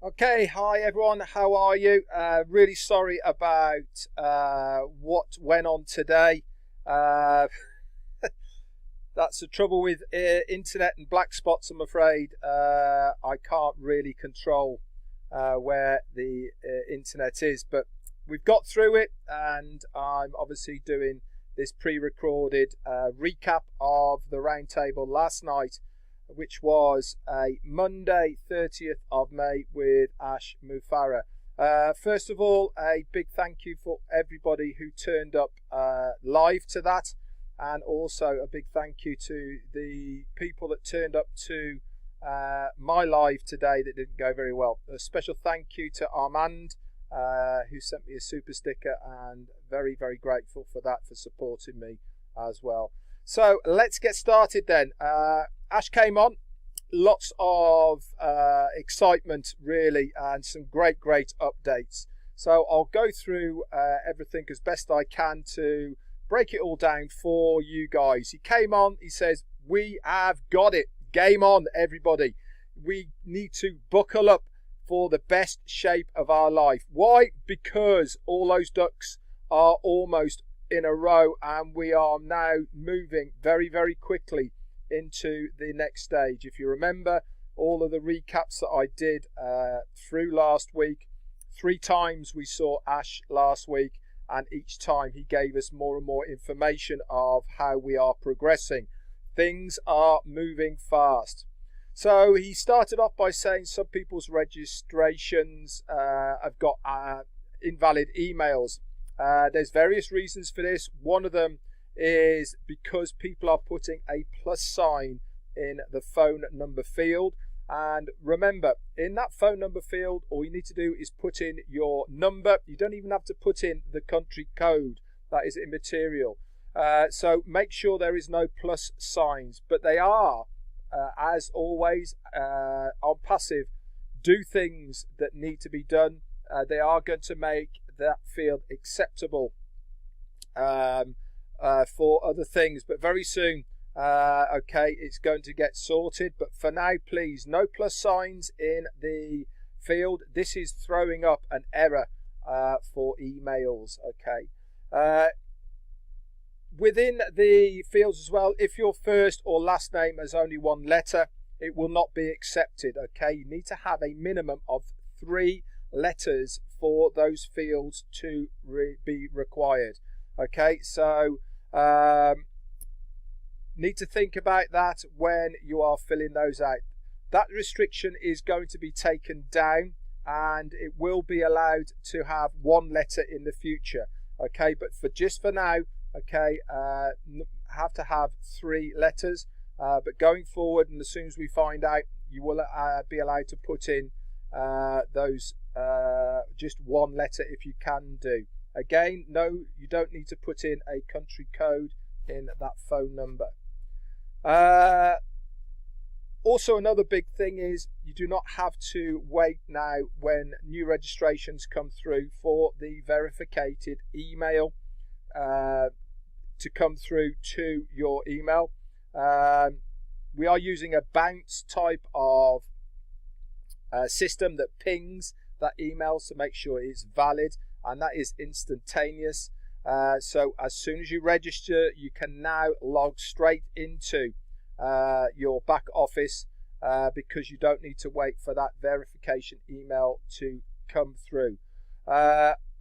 Okay, hi everyone, how are you? Really sorry about what went on today. That's the trouble with internet and black spots, I'm afraid. I can't really control where the internet is, but we've got through it, and I'm obviously doing this pre-recorded recap of the roundtable last night, which was a Monday 30th of May with Ash Mufareh. First of all, a big thank you for everybody who turned up live to that, and also a big thank you to the people that turned up to my live today that didn't go very well. A special thank you to Armand, who sent me a super sticker, and very, very grateful for that, for supporting me as well. So let's get started then. Ash came on, lots of excitement really, and some great updates. So I'll go through everything as best I can to break it all down for you guys. He came on, he says, we have got it. Game on, everybody. We need to buckle up for the best shape of our life. Why? Because all those ducks are almost in a row, and we are now moving very, very quickly into the next stage. If you remember all of the recaps that I did through last week, 3 times we saw Ash last week, and each time he gave us more and more information of how we are progressing. Things are moving fast. So he started off by saying some people's registrations have got invalid emails. There's various reasons for this. One of them is because people are putting a plus sign in the phone number field. And remember, in that phone number field, all you need to do is put in your number. You don't even have to put in the country code. That is immaterial. So make sure there is no plus signs. But they are, as always, ONPASSIVE do things that need to be done. They are going to make that field acceptable for other things, but very soon, okay, it's going to get sorted. But for now, please, no plus signs in the field. This is throwing up an error for emails. Okay, within the fields as well, if your first or last name has only 1 letter, it will not be accepted. Okay, you need to have a minimum of 3 letters for those fields to be required. Okay, so need to think about that when you are filling those out. That restriction is going to be taken down, and it will be allowed to have 1 letter in the future. Okay, but for now, okay, have to have 3 letters. But going forward, and as soon as we find out, you will be allowed to put in those just 1 letter if you can do. Again, no, you don't need to put in a country code in that phone number. Also, another big thing is you do not have to wait now when new registrations come through for the verificated email to come through to your email. We are using a bounce type of system that pings that email to make sure it's valid, and that is instantaneous. So as soon as you register, you can now log straight into your back office because you don't need to wait for that verification email to come through.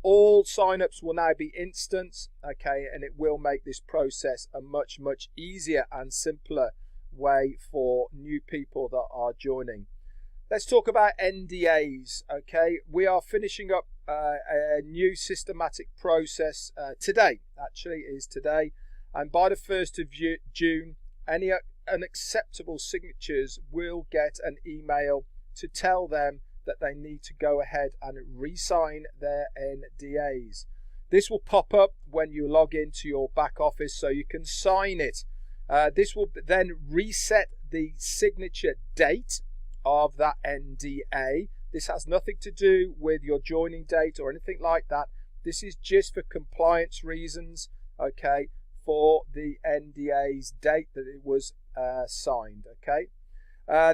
All signups will now be instant, okay, and it will make this process a much easier and simpler way for new people that are joining. Let's talk about NDAs. Okay, we are finishing up a new systematic process today. Actually, is today, and by the 1st of June, any unacceptable signatures will get an email to tell them that they need to go ahead and re-sign their NDAs. This will pop up when you log into your back office, so you can sign it. This will then reset the signature date of that NDA. This has nothing to do with your joining date or anything like that. This is just for compliance reasons, okay, for the NDA's date that it was signed, okay.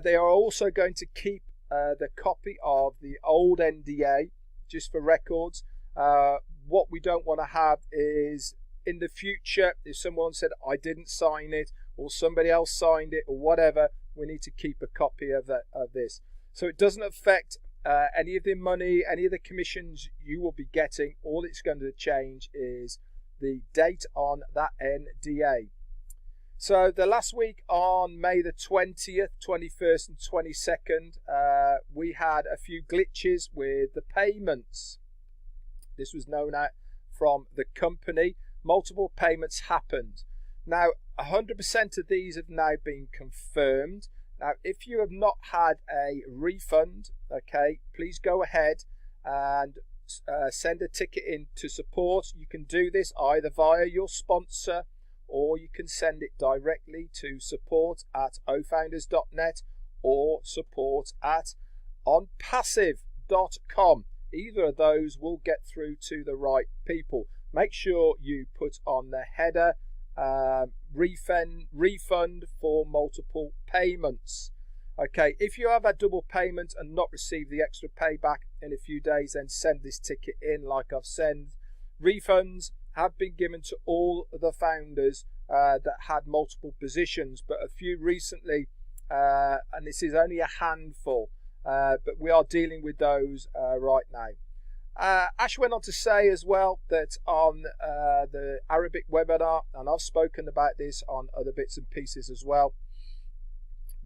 They are also going to keep the copy of the old NDA just for records. What we don't want to have is in the future, if someone said I didn't sign it or somebody else signed it or whatever, we need to keep a copy of this. So it doesn't affect any of the money, any of the commissions you will be getting. All it's going to change is the date on that NDA. So the last week on May the 20th, 21st and 22nd, we had a few glitches with the payments. This was known out from the company. Multiple payments happened. Now, 100% of these have now been confirmed. Now, if you have not had a refund, okay, please go ahead and send a ticket in to support. You can do this either via your sponsor, or you can send it directly to support@ofounders.net or support@onpassive.com. Either of those will get through to the right people. Make sure you put on the header refund for multiple payments. Okay, if you have a double payment and not received the extra payback in a few days, then send this ticket in like I've said. Refunds have been given to all the founders that had multiple positions, but a few recently, and this is only a handful, but we are dealing with those right now. Ash went on to say as well that on the Arabic webinar, and I've spoken about this on other bits and pieces as well,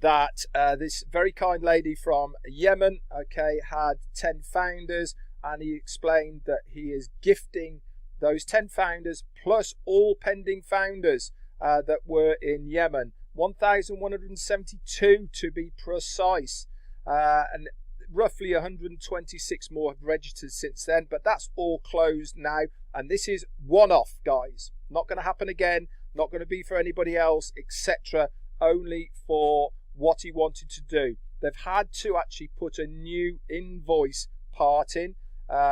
that this very kind lady from Yemen, okay, had 10 founders, and he explained that he is gifting those 10 founders plus all pending founders that were in Yemen, 1,172 to be precise, and roughly 126 more have registered since then, but that's all closed now, and this is one-off, guys. Not going to happen again, not going to be for anybody else, etc. Only for what he wanted to do. They've had to actually put a new invoice part in,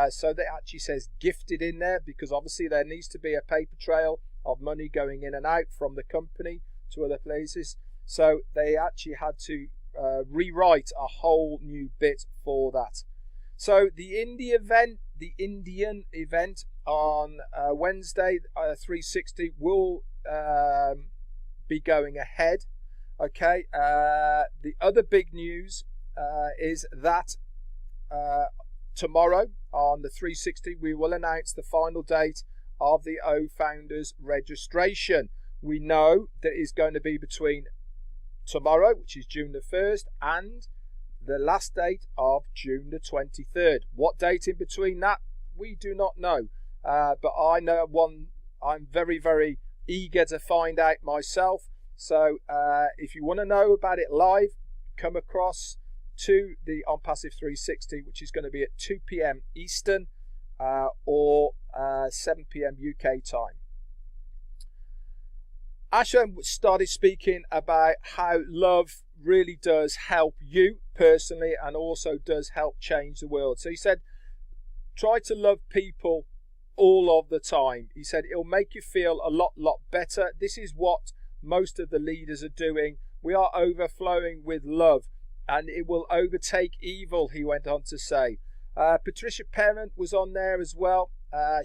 so that actually says gifted in there, because obviously there needs to be a paper trail of money going in and out from the company to other places. So they actually had to rewrite a whole new bit for that. So the Indian event on Wednesday, 360, will be going ahead. Okay. The other big news is that tomorrow on the 360, we will announce the final date of the O Founders registration. We know that it's going to be between tomorrow, which is June the 1st, and the last date of June the 23rd. What date in between that, we do not know. But I know one I'm very, very eager to find out myself. So if you want to know about it live, come across to the OnPassive 360, which is going to be at 2 p.m. Eastern or 7 p.m. UK time. Ash started speaking about how love really does help you personally and also does help change the world. So he said, try to love people all of the time. He said, it'll make you feel a lot better. This is what most of the leaders are doing. We are overflowing with love, and it will overtake evil, he went on to say. Patricia Parent was on there as well.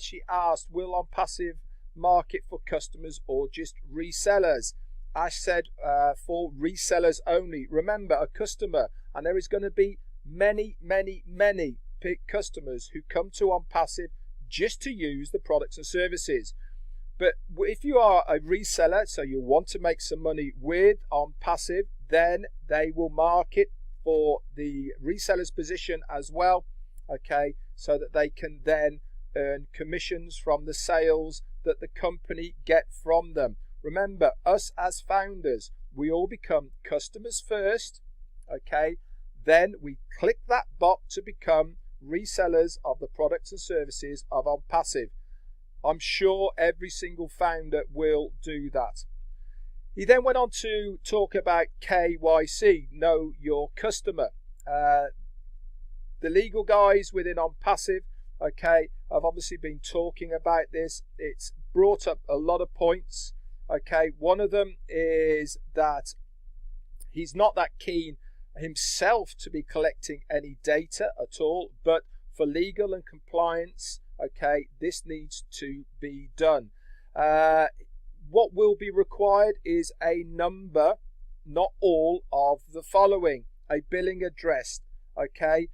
She asked, will OnPassive market for customers or just resellers? Ash said for resellers only. Remember, a customer, and there is going to be many customers who come to OnPassive just to use the products and services. But if you are a reseller, so you want to make some money with OnPassive, then they will market for the reseller's position as well, okay, so that they can then earn commissions from the sales that the company get from them. Remember, us as founders, we all become customers first, okay, then we click that box to become resellers of the products and services of OnPassive. I'm sure every single founder will do that. He then went on to talk about KYC, know your customer. The legal guys within OnPassive, okay, I've obviously been talking about this. It's brought up a lot of points. Okay, one of them is that he's not that keen himself to be collecting any data at all, but for legal and compliance, okay, this needs to be done. What will be required is a number, not all, of the following: a billing address, okay.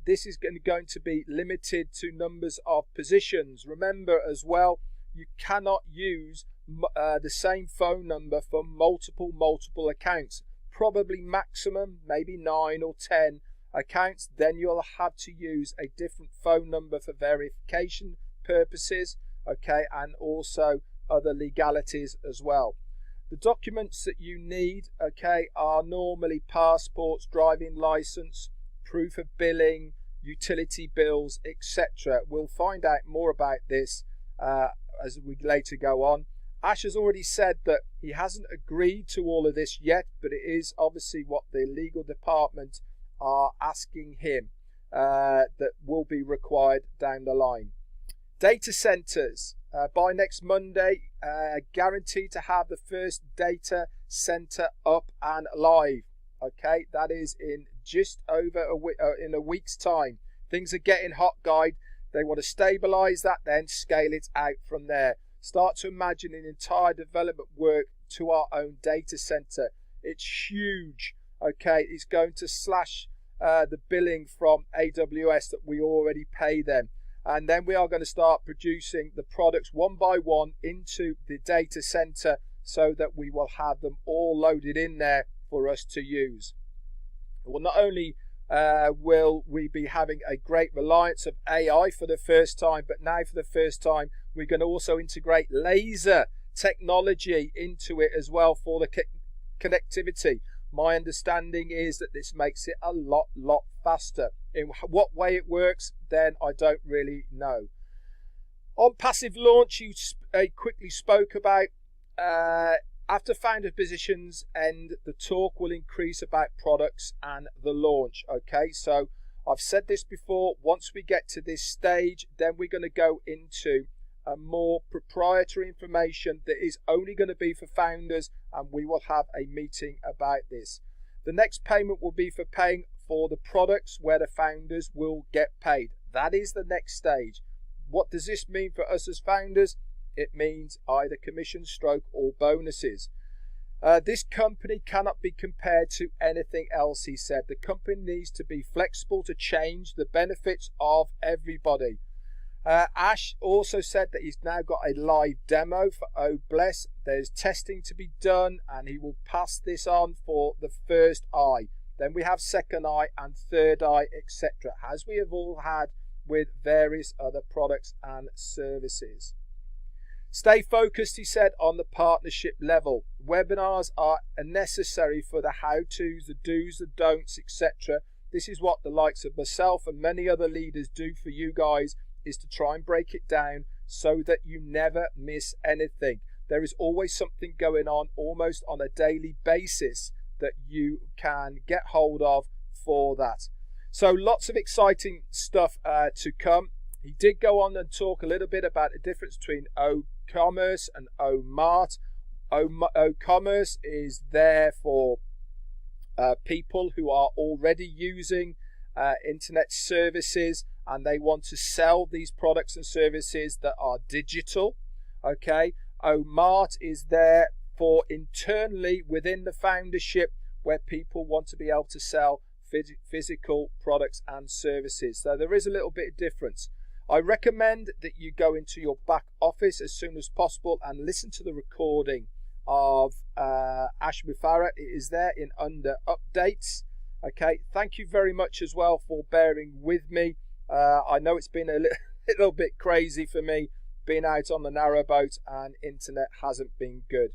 This is going to be limited to numbers of positions. Remember as well, you cannot use the same phone number for multiple accounts. Probably maximum maybe 9 or 10 accounts. Then you'll have to use a different phone number for verification purposes, okay, and also other legalities as well. The documents that you need, okay, are normally passports, driving license, proof of billing, utility bills, etc. We'll find out more about this as we later go on. Ash has already said that he hasn't agreed to all of this yet, but it is obviously what the legal department are asking him that will be required down the line. Data centers. By next Monday, guaranteed to have the first data center up and live. Okay, that is in just over in a week's time. Things are getting hot, guys. They want to stabilize that, then scale it out from there. Start to imagine an entire development work to our own data center. It's huge. Okay, it's going to slash the billing from AWS that we already pay them. And then we are going to start producing the products one by one into the data center so that we will have them all loaded in there for us to use. Well, not only will we be having a great reliance of AI for the first time, but now for the first time we're going to also integrate laser technology into it as well for the connectivity. My understanding is that this makes it a lot faster. In what way it works, then I don't really know. ONPASSIVE launch, you quickly spoke about. After founder positions end, the talk will increase about products and the launch. Okay, so I've said this before. Once we get to this stage, then we're going to go into a more proprietary information that is only going to be for founders, and we will have a meeting about this. The next payment will be for paying for the products where the founders will get paid. That is the next stage. What does this mean for us as founders? It means either commission stroke or bonuses. This company cannot be compared to anything else, he said. The company needs to be flexible to change the benefits of everybody. Ash also said that he's now got a live demo for OBless. There's testing to be done, and he will pass this on for the first eye. Then we have second eye and third eye, etc., as we have all had with various other products and services. Stay focused, he said, on the partnership level. Webinars are necessary for the how-tos, the do's, the don'ts, etc. This is what the likes of myself and many other leaders do for you guys, is to try and break it down so that you never miss anything. There is always something going on almost on a daily basis that you can get hold of for that. So lots of exciting stuff to come. He did go on and talk a little bit about the difference between O-commerce and O-mart. O-commerce is there for people who are already using internet services, and they want to sell these products and services that are digital. Okay, O-mart is there for internally within the foundership, where people want to be able to sell physical products and services. So there is a little bit of difference. I recommend that you go into your back office as soon as possible and listen to the recording of Ash Mufareh. It is there in under updates. Okay, thank you very much as well for bearing with me. I know it's been a little bit crazy for me being out on the narrowboat, and internet hasn't been good.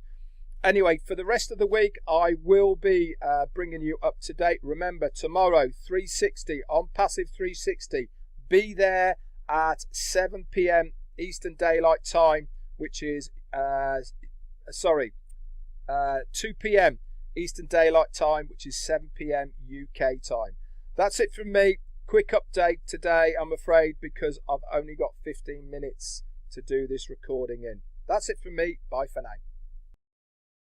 Anyway, for the rest of the week, I will be bringing you up to date. Remember, tomorrow, 360, ONPASSIVE 360. Be there at 7 p.m. Eastern Daylight Time, which is, 2 p.m. Eastern Daylight Time, which is 7 p.m. UK time. That's it from me. Quick update today, I'm afraid, because I've only got 15 minutes to do this recording in. That's it from me. Bye for now.